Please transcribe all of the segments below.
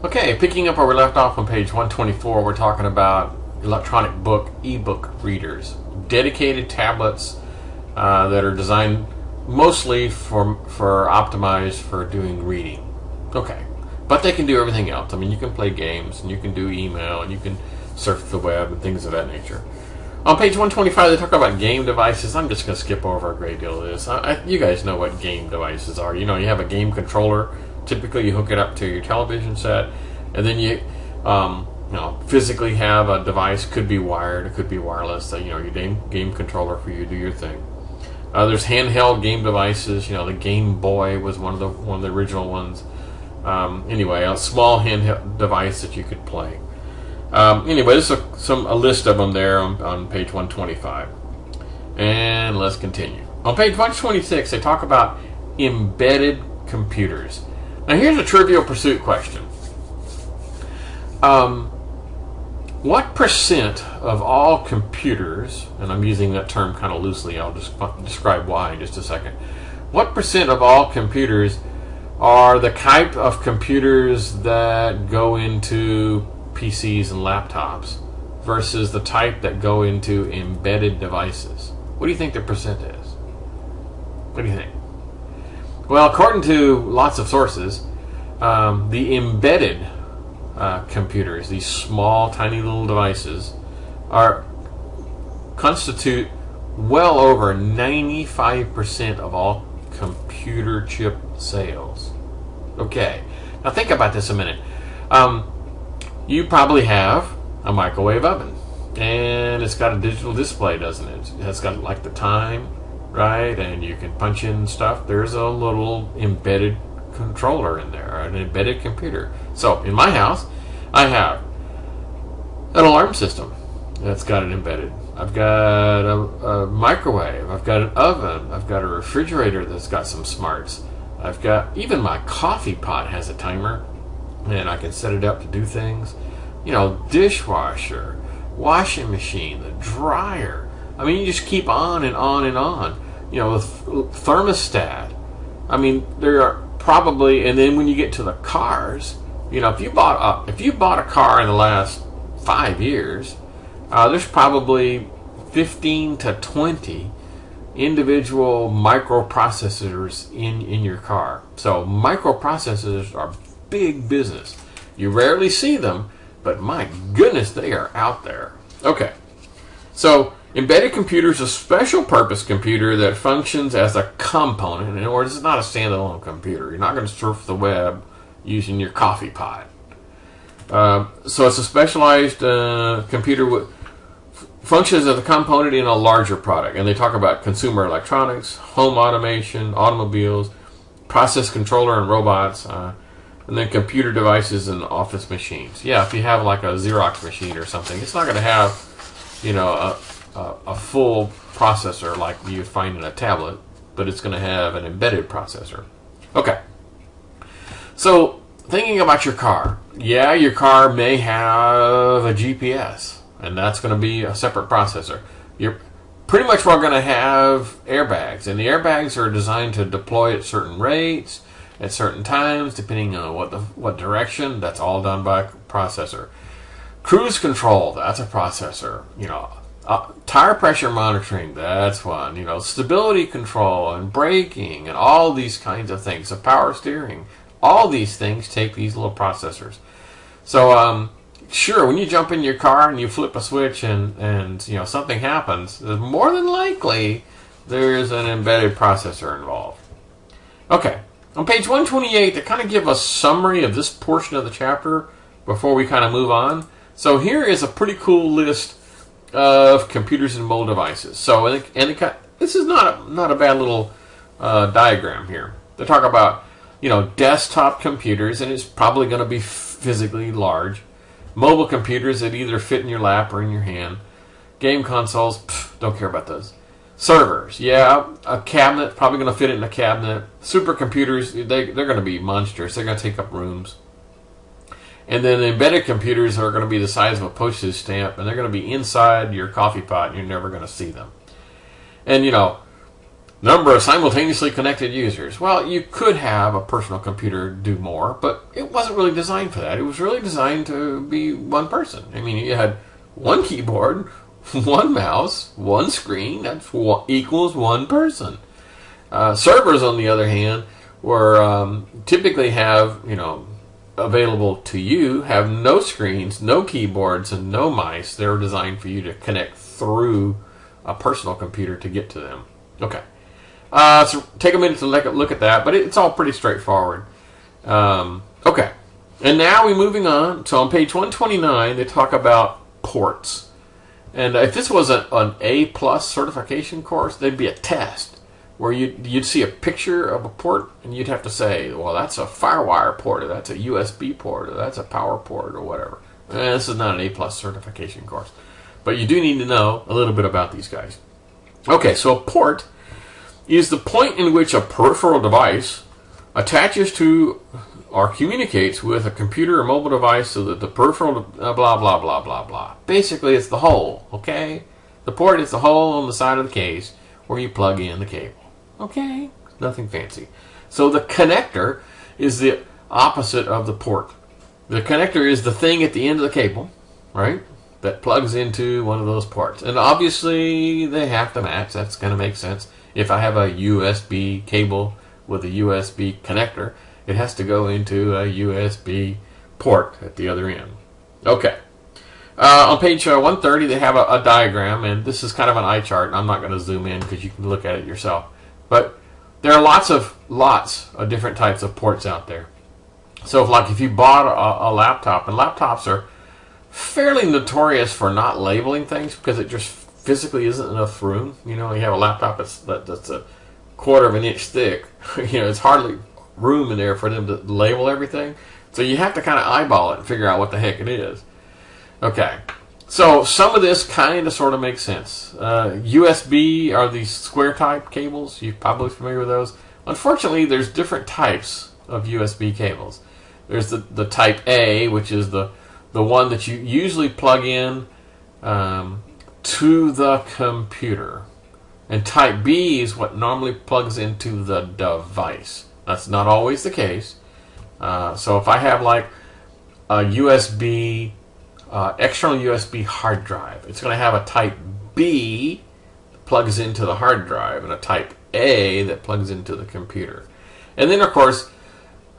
Okay, picking up where we left off on page 124, we're talking about electronic e-book readers, dedicated tablets that are designed mostly for optimized for doing reading. Okay, but they can do everything else. I mean, you can play games, and you can do email, and you can surf the web, and things of that nature. On page 125, they talk about game devices. I'm just going to skip over a great deal of this. You guys know what game devices are. You know, you have a game controller. Typically, you hook it up to your television set, and then you physically have a device. Could be wired, it could be wireless. Your game controller for you to do your thing. There's handheld game devices. The Game Boy was one of the original ones. Anyway, a small handheld device that you could play. Anyway, this is a list of them there on page 125. And let's continue. On page 126, they talk about embedded computers. Now, here's a Trivial Pursuit question. What percent of all computers, and I'm using that term kind of loosely, I'll just describe why in just a second. What percent of all computers are the type of computers that go into PCs and laptops versus the type that go into embedded devices? What do you think the percent is? What do you think? Well, according to lots of sources, the embedded computers, these small, tiny little devices, constitute well over 95% of all computer chip sales. Okay, now think about this a minute. You probably have a microwave oven, and it's got a digital display, doesn't it? It's got like the time, right? And you can punch in stuff. There's a little embedded controller in there, an embedded computer. So in my house, I have an alarm system that's got it embedded. I've got a microwave. I've got an oven. I've got a refrigerator that's got some smarts. I've got, even my coffee pot has a timer, and I can set it up to do things. Dishwasher, washing machine, the dryer. I mean, you just keep on and on and on. The thermostat. I mean, there are probably, and then when you get to the cars, if you bought a car in the last 5 years, there's probably 15 to 20 individual microprocessors in your car. So microprocessors are big business. You rarely see them, but my goodness, they are out there. Okay, so embedded computer is a special purpose computer that functions as a component. In other words, it's not a standalone computer. You're not going to surf the web using your coffee pot. So it's a specialized computer functions as a component in a larger product. And they talk about consumer electronics, home automation, automobiles, process controller and robots, and then computer devices and office machines. Yeah, if you have like a Xerox machine or something, it's not going to have, a full processor like you'd find in a tablet, but it's going to have an embedded processor. Okay. So, thinking about your car. Yeah, your car may have a GPS, and that's going to be a separate processor. You're pretty much we're going to have airbags, and the airbags are designed to deploy at certain rates, at certain times, depending on what direction. That's all done by a processor. Cruise control, that's a processor. Tire pressure monitoring, that's one. Stability control and braking and all these kinds of things. So power steering, all these things take these little processors. So sure, when you jump in your car and you flip a switch and something happens, more than likely there's an embedded processor involved. Okay. On page 128, they kind of give a summary of this portion of the chapter before we kind of move on. So here is a pretty cool list of computers and mobile devices. So, this is not a bad little diagram here. They talk about, desktop computers, and it's probably going to be physically large. Mobile computers that either fit in your lap or in your hand. Game consoles, don't care about those. Servers, yeah, a cabinet, probably going to fit in a cabinet. Supercomputers, they're going to be monstrous. They're going to take up rooms. And then the embedded computers are going to be the size of a postage stamp, and they're going to be inside your coffee pot, and you're never going to see them. And, Number of simultaneously connected users. Well, you could have a personal computer do more, but it wasn't really designed for that. It was really designed to be one person. I mean, you had one keyboard, one mouse, one screen. That equals one person. Servers, on the other hand, were typically have, available to you, have no screens, no keyboards, and no mice. They were designed for you to connect through a personal computer to get to them. Okay. So take a minute to look at that, but it's all pretty straightforward. Okay. And now we're moving on. So on page 129, they talk about ports. And if this was an A+ certification course, there'd be a test where you'd see a picture of a port, and you'd have to say, well, that's a FireWire port, or that's a USB port, or that's a power port, or whatever. This is not an A+ certification course. But you do need to know a little bit about these guys. Okay, so a port is the point in which a peripheral device attaches to or communicates with a computer or mobile device so that the peripheral blah, blah, blah, blah, blah. Basically, it's the hole, okay? The port is the hole on the side of the case where you plug in the cable. Okay? Nothing fancy. So the connector is the opposite of the port. The connector is the thing at the end of the cable, right, that plugs into one of those ports. And obviously, they have to match. That's going to make sense. If I have a USB cable with a USB connector, it has to go into a USB port at the other end. Okay. On page 130, they have a diagram, and this is kind of an eye chart. And I'm not going to zoom in because you can look at it yourself. But there are lots of different types of ports out there. So if you bought a laptop, and laptops are fairly notorious for not labeling things because it just physically isn't enough room. You have a laptop that's a quarter of an inch thick. It's hardly room in there for them to label everything. So you have to kind of eyeball it and figure out what the heck it is. Okay. So some of this kind of sort of makes sense. USB are these square type cables. You're probably familiar with those. Unfortunately, there's different types of USB cables. There's the type A, which is the one that you usually plug in to the computer. And type B is what normally plugs into the device. That's not always the case. So if I have like a USB, external USB hard drive, it's going to have a type B that plugs into the hard drive and a type A that plugs into the computer. And then of course,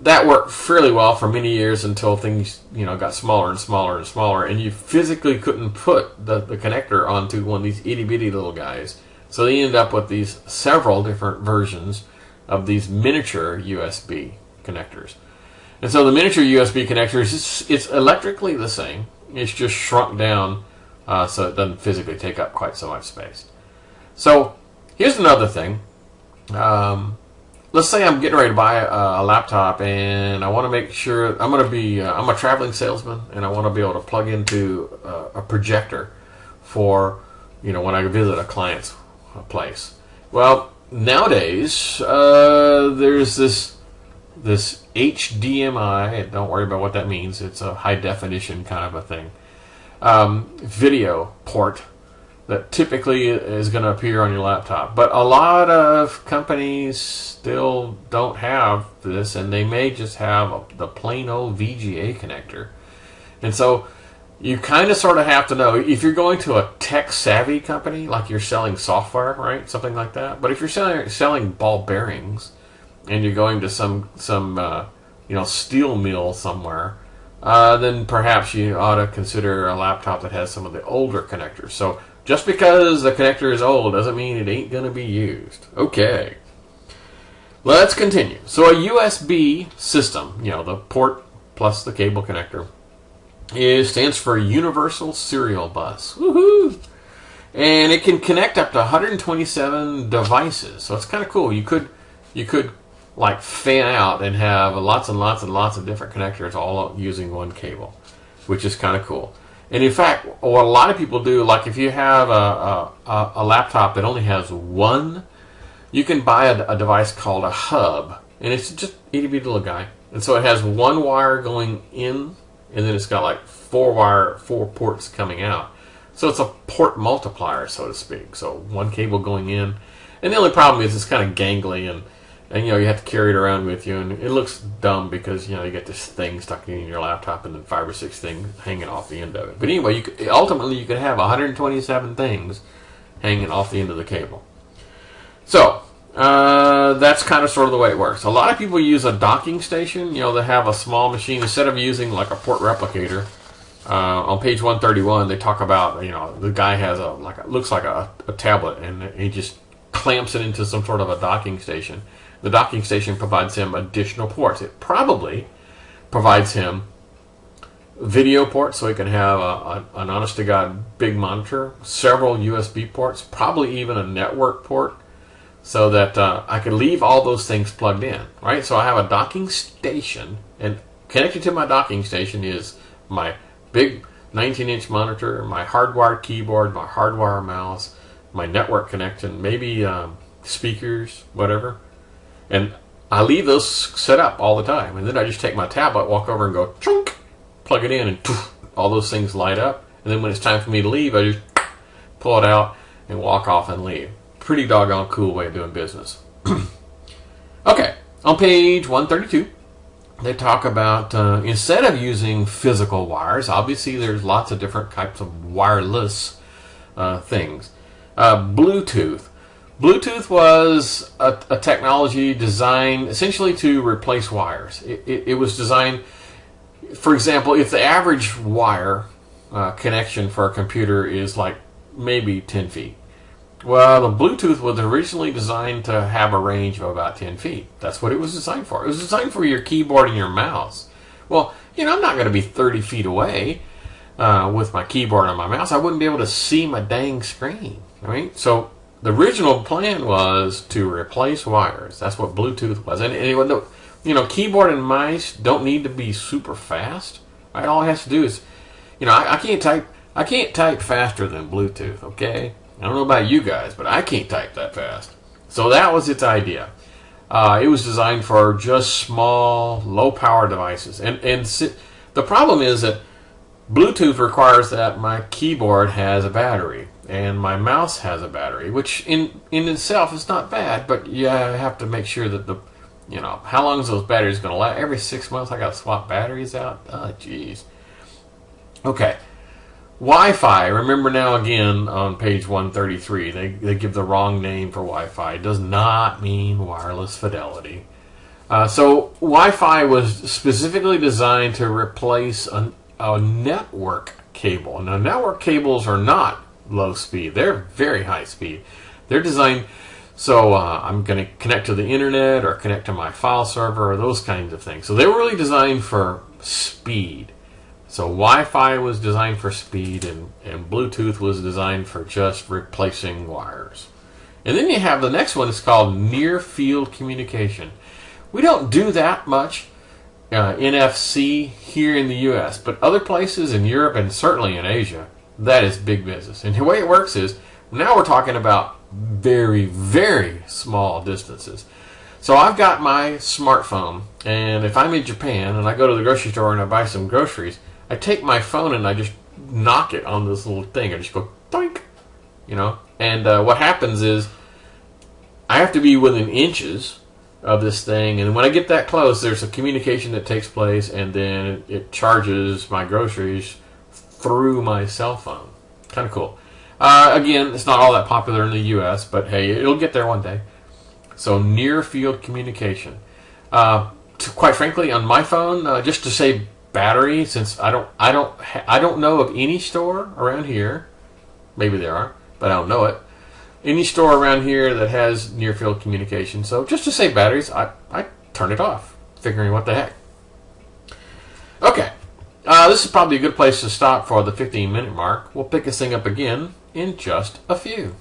that worked fairly well for many years until things, got smaller and smaller and smaller, and you physically couldn't put the connector onto one of these itty bitty little guys. So they ended up with these several different versions of these miniature USB connectors. And so the miniature USB connectors, it's electrically the same. It's just shrunk down so it doesn't physically take up quite so much space. So here's another thing. Let's say I'm getting ready to buy a laptop, and I want to make sure I'm a traveling salesman, and I want to be able to plug into a projector for when I visit a client's place. Well, nowadays there's this HDMI. Don't worry about what that means. It's a high definition kind of a thing. Video port that typically is going to appear on your laptop. But a lot of companies still don't have this, and they may just have the plain old VGA connector. And so you kind of sort of have to know, if you're going to a tech-savvy company, like you're selling software, right, something like that. But if you're selling ball bearings, and you're going to some steel mill somewhere, then perhaps you ought to consider a laptop that has some of the older connectors. So just because the connector is old doesn't mean it ain't going to be used. Okay. Let's continue. So a USB system, the port plus the cable connector, stands for Universal Serial Bus. Woohoo! And it can connect up to 127 devices. So it's kind of cool. You could like fan out and have lots and lots and lots of different connectors all using one cable, which is kind of cool. And in fact, what a lot of people do, like if you have a laptop that only has one, you can buy a device called a hub, and it's just itty bitty little guy. And so it has one wire going in, and then it's got like four ports coming out. So it's a port multiplier, so to speak. So one cable going in, And the only problem is it's kind of gangly, and you have to carry it around with you, and it looks dumb because you get this thing stuck in your laptop and then 5 or 6 things hanging off the end of it. But anyway, ultimately you could have 127 things hanging off the end of the cable. So that's kind of sort of the way it works. A lot of people use a docking station. They have a small machine instead of using like a port replicator. On page 131, they talk about the guy has looks like a tablet, and he just clamps it into some sort of a docking station. The docking station provides him additional ports. It probably provides him video ports, so he can have an honest-to-God big monitor, several USB ports, probably even a network port, so that I could leave all those things plugged in. Right? So I have a docking station, and connected to my docking station is my big 19-inch monitor, my hardwired keyboard, my hardwired mouse, my network connection, maybe speakers, whatever. And I leave those set up all the time. And then I just take my tablet, walk over and go, chunk, plug it in, and poof, all those things light up. And then when it's time for me to leave, I just pull it out and walk off and leave. Pretty doggone cool way of doing business. Okay, on page 132, they talk about instead of using physical wires, obviously there's lots of different types of wireless things. Bluetooth. Bluetooth was a technology designed essentially to replace wires. It was designed, for example, if the average wire connection for a computer is like maybe 10 feet. Well, the Bluetooth was originally designed to have a range of about 10 feet. That's what it was designed for. It was designed for your keyboard and your mouse. Well, I'm not going to be 30 feet away with my keyboard and my mouse. I wouldn't be able to see my dang screen. Right? So the original plan was to replace wires. That's what Bluetooth was. And keyboard and mice don't need to be super fast. Right? All it has to do is, I can't type faster than Bluetooth. Okay. I don't know about you guys, but I can't type that fast. So that was its idea. It was designed for just small, low-power devices. And the problem is that Bluetooth requires that my keyboard has a battery and my mouse has a battery, which in itself is not bad, but you have to make sure that how long is those batteries going to last? Every 6 months I got to swap batteries out? Oh, jeez. Okay. Wi-Fi, remember now again on page 133, they give the wrong name for Wi-Fi. It does not mean wireless fidelity. So Wi-Fi was specifically designed to replace a network cable. Now network cables are not low speed, they're very high speed. They're designed so I'm going to connect to the internet or connect to my file server or those kinds of things. So they were really designed for speed. So Wi-Fi was designed for speed, and Bluetooth was designed for just replacing wires. And then you have the next one. It's called near field communication. We don't do that much NFC here in the U.S., but other places in Europe and certainly in Asia, that is big business. And the way it works is, now we're talking about very, very small distances. So I've got my smartphone, and if I'm in Japan and I go to the grocery store and I buy some groceries, I take my phone and I just knock it on this little thing. I just go doink, And what happens is I have to be within inches of this thing, and when I get that close, there's a communication that takes place, and then it charges my groceries through my cell phone. Kind of cool. Again, it's not all that popular in the U.S., but hey, it'll get there one day. So near field communication. Quite frankly, on my phone, just to save battery, since I don't know of any store around here, maybe there are, but I don't know it, any store around here that has near field communication. So just to save batteries, I turn it off, figuring what the heck. Okay, this is probably a good place to stop for the 15-minute mark. We'll pick this thing up again in just a few.